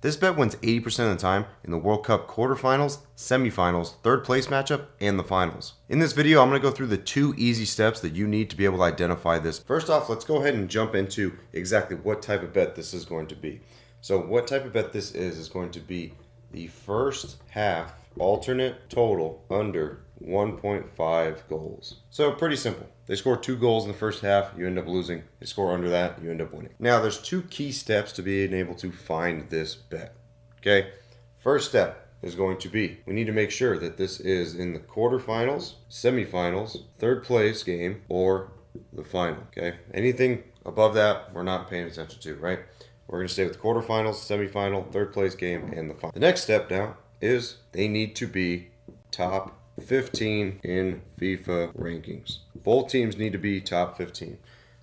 This bet wins 80% of the time in the World Cup quarterfinals, semifinals, third place matchup, and the finals. In this video, I'm going to go through the 2 easy steps that you need to be able to identify this. First off, let's go ahead and jump into exactly what type of bet this is going to be. So what type of bet this is going to be the first half alternate total under 1.5 goals. So pretty simple. They score 2 goals in the first half, you end up losing. They score under that, you end up winning. Now there's 2 key steps to being able to find this bet. Okay, first step is going to be, we need to make sure that this is in the quarterfinals, semifinals, third place game, or the final. Okay, anything above that we're not paying attention to, right? We're going to stay with quarterfinals, semifinal, third place game, and the final. The next step now is they need to be top 15 in FIFA rankings. Both teams need to be top 15.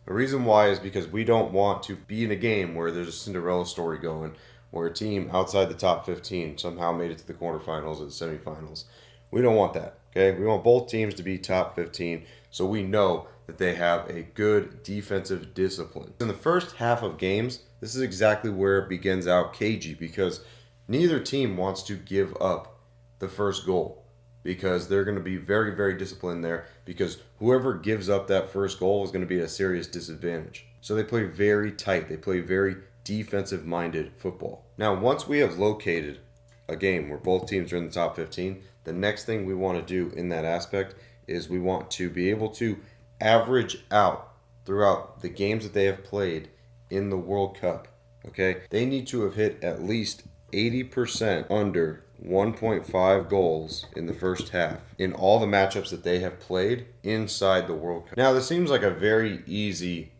The reason why is because we don't want to be in a game where there's a Cinderella story going, where a team outside the top 15 somehow made it to the quarterfinals or the semifinals. We don't want that, okay? We want both teams to be top 15 so we know that they have a good defensive discipline. In the first half of games, this is exactly where it begins out cagey because neither team wants to give up the first goal because they're going to be very, very disciplined there because whoever gives up that first goal is going to be at a serious disadvantage. So they play very tight. They play very defensive-minded football. Now, once we have located a game where both teams are in the top 15, the next thing we want to do in that aspect is we want to be able to average out throughout the games that they have played in the World Cup. Okay, they need to have hit at least 80% under 1.5 goals in the first half in all the matchups that they have played inside the World Cup. Now, this seems like a very easy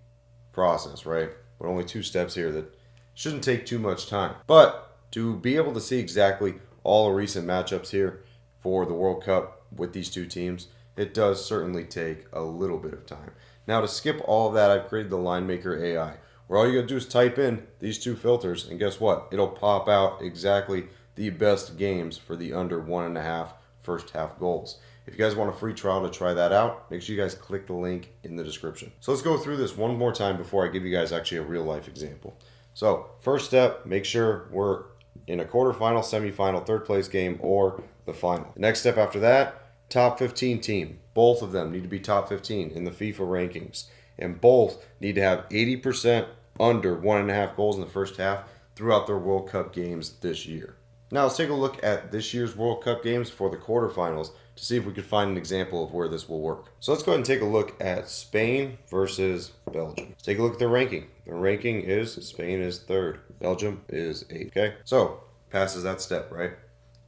process, right? But only 2 steps here that shouldn't take too much time. But to be able to see exactly all the recent matchups here for the World Cup with these 2 teams, it does certainly take a little bit of time. Now, to skip all of that, I've created the Linemaker AI, where all you gotta do is type in these 2 filters, and guess what? It'll pop out exactly the best games for the under 1.5 first half goals. If you guys want a free trial to try that out, make sure you guys click the link in the description. So let's go through this one more time before I give you guys actually a real life example. So first step, make sure we're in a quarterfinal, semifinal, third place game, or the final. The next step after that, top 15 team. Both of them need to be top 15 in the FIFA rankings. And both need to have 80% under 1.5 goals in the first half throughout their World Cup games this year. Now let's take a look at this year's World Cup games for the quarterfinals to see if we could find an example of where this will work. So let's go ahead and take a look at Spain versus Belgium. Let's take a look at their ranking. Their ranking is Spain is 3rd, Belgium is 8th. Okay, so passes that step, right?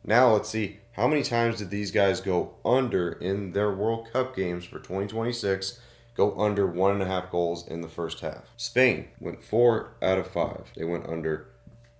Now let's see how many times did these guys go under in their World Cup games for 2026, go under 1.5 goals in the first half. Spain went 4 out of 5. They went under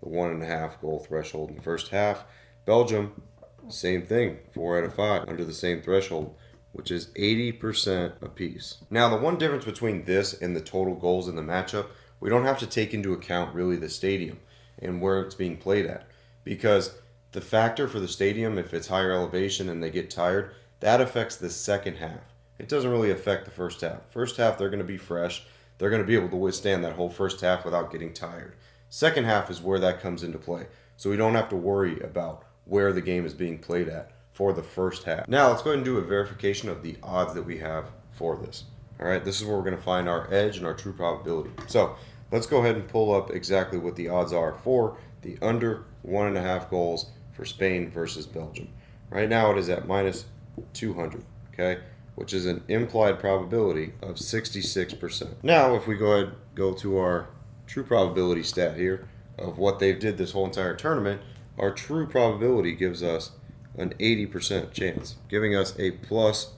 the 1.5 goal threshold in the first half. Belgium, same thing, 4 out of 5, under the same threshold, which is 80% apiece. Now, the one difference between this and the total goals in the matchup, we don't have to take into account really the stadium and where it's being played at, because the factor for the stadium, if it's higher elevation and they get tired, that affects the second half. It doesn't really affect the first half. First half, they're going to be fresh. They're going to be able to withstand that whole first half without getting tired. Second half is where that comes into play. So we don't have to worry about where the game is being played at for the first half. Now let's go ahead and do a verification of the odds that we have for this. All right, this is where we're going to find our edge and our true probability. So let's go ahead and pull up exactly what the odds are for the under 1.5 goals for Spain versus Belgium. Right now it is at minus 200, okay, which is an implied probability of 66%. Now if we go to our true probability stat here of what they did this whole entire tournament, our true probability gives us an 80% chance, giving us a plus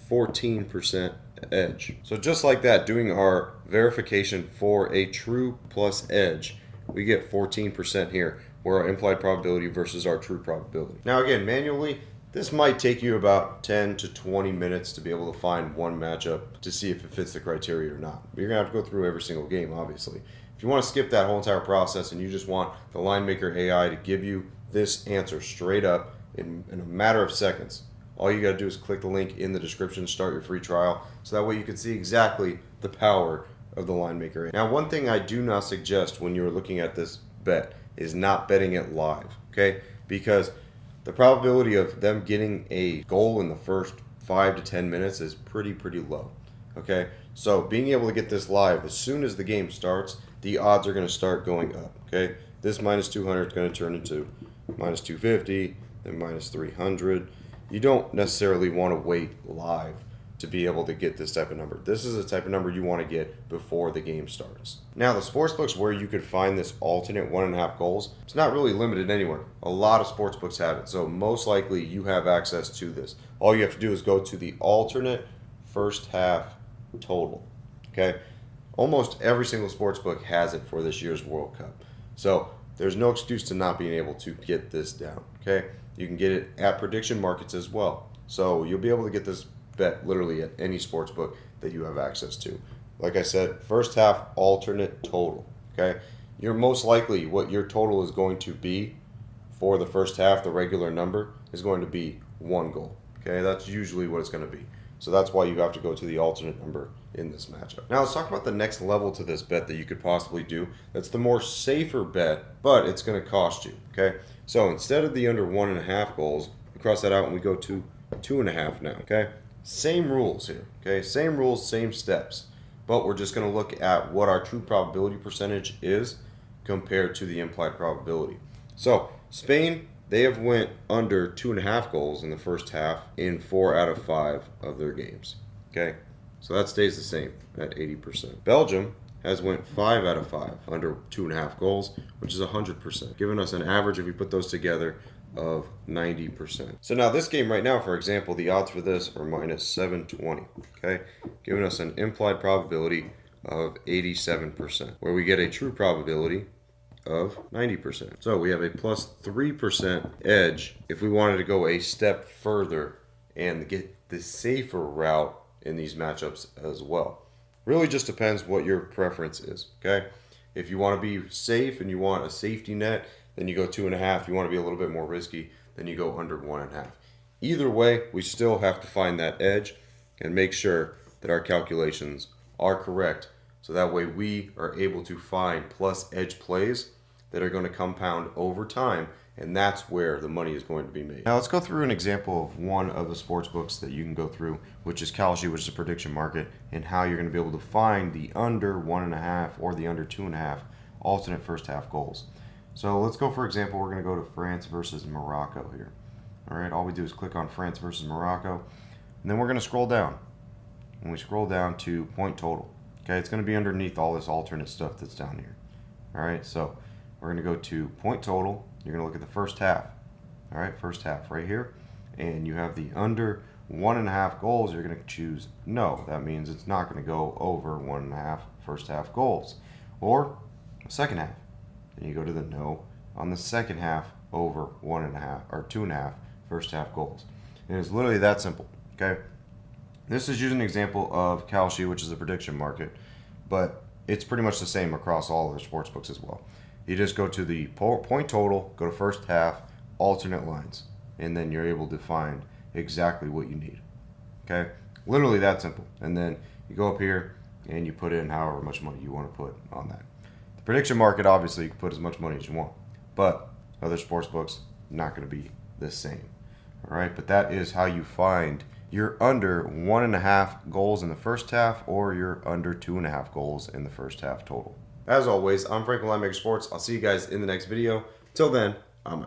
14% edge. So just like that, doing our verification for a true plus edge, we get 14% here, where our implied probability versus our true probability. Now again, manually, this might take you about 10 to 20 minutes to be able to find one matchup to see if it fits the criteria or not. But you're going to have to go through every single game, obviously. If you want to skip that whole entire process and you just want the Linemaker AI to give you this answer straight up in a matter of seconds, all you got to do is click the link in the description to start your free trial, so that way you can see exactly the power of the Linemaker AI. Now, one thing I do not suggest when you're looking at this bet is not betting it live, okay? Because the probability of them getting a goal in the first 5 to 10 minutes is pretty low, okay? So being able to get this live as soon as the game starts, the odds are going to start going up, okay? This minus 200 is going to turn into minus 250, then minus 300. You don't necessarily want to wait live to be able to get this type of number. This is the type of number you want to get before the game starts. Now, the sportsbooks where you could find this alternate 1.5 goals, it's not really limited anywhere. A lot of sportsbooks have it, so most likely you have access to this. All you have to do is go to the alternate first half total, okay? Almost every single sportsbook has it for this year's World Cup. So there's no excuse to not being able to get this down, okay? You can get it at prediction markets as well. So you'll be able to get this bet literally at any sports book that you have access to. Like I said, first half alternate total, okay? You're most likely what your total is going to be for the first half, the regular number, is going to be 1 goal, okay? That's usually what it's going to be. So that's why you have to go to the alternate number in this matchup. Now let's talk about the next level to this bet that you could possibly do. That's the more safer bet, but it's going to cost you, okay? So instead of the under 1.5 goals, we cross that out and we go to 2.5 now, okay? Same rules here, okay? Same rules, same steps. But we're just going to look at what our true probability percentage is compared to the implied probability. So Spain, they have went under 2.5 goals in the first half in 4 out of 5 of their games, okay? So that stays the same at 80%. Belgium has went 5 out of 5 under 2.5 goals, which is 100%, giving us an average, if we put those together, of 90%. So now this game right now, for example, the odds for this are minus 720, okay? Giving us an implied probability of 87%, where we get a true probability of 90%. So we have a plus 3% edge if we wanted to go a step further and get the safer route in these matchups as well. Really just depends what your preference is, okay? If you want to be safe and you want a safety net, then you go 2.5. If you want to be a little bit more risky, then you go under 1.5. Either way, we still have to find that edge and make sure that our calculations are correct, so that way we are able to find plus edge plays that are going to compound over time, and that's where the money is going to be made. Now let's go through an example of one of the sports books that you can go through, which is Kalshi, which is a prediction market, and how you're going to be able to find the under 1.5 or the under 2.5 alternate first half goals. So let's go, for example, we're going to go to France versus Morocco here. All right, all we do is click on France versus Morocco, and then we're going to scroll down. And we scroll down to point total. Okay, it's going to be underneath all this alternate stuff that's down here. All right, so we're going to go to point total. You're going to look at the first half. All right, first half right here. And you have the under 1.5 goals. You're going to choose no. That means it's not going to go over 1.5 first half goals. Or second half. Then you go to the no on the second half over 1.5 or 2.5 first half goals. And it's literally that simple, okay? This is using an example of Kalshi, which is a prediction market, but it's pretty much the same across all of the sports books as well. You just go to the point total, go to first half, alternate lines, and then you're able to find exactly what you need, okay? Literally that simple. And then you go up here and you put in however much money you want to put on that. Prediction market, obviously, you can put as much money as you want, but other sports books, not going to be the same. All right, but that is how you find your under 1.5 goals in the first half or your under 2.5 goals in the first half total. As always, I'm Frank from Linemaker Sports. I'll see you guys in the next video. Till then, I'm out.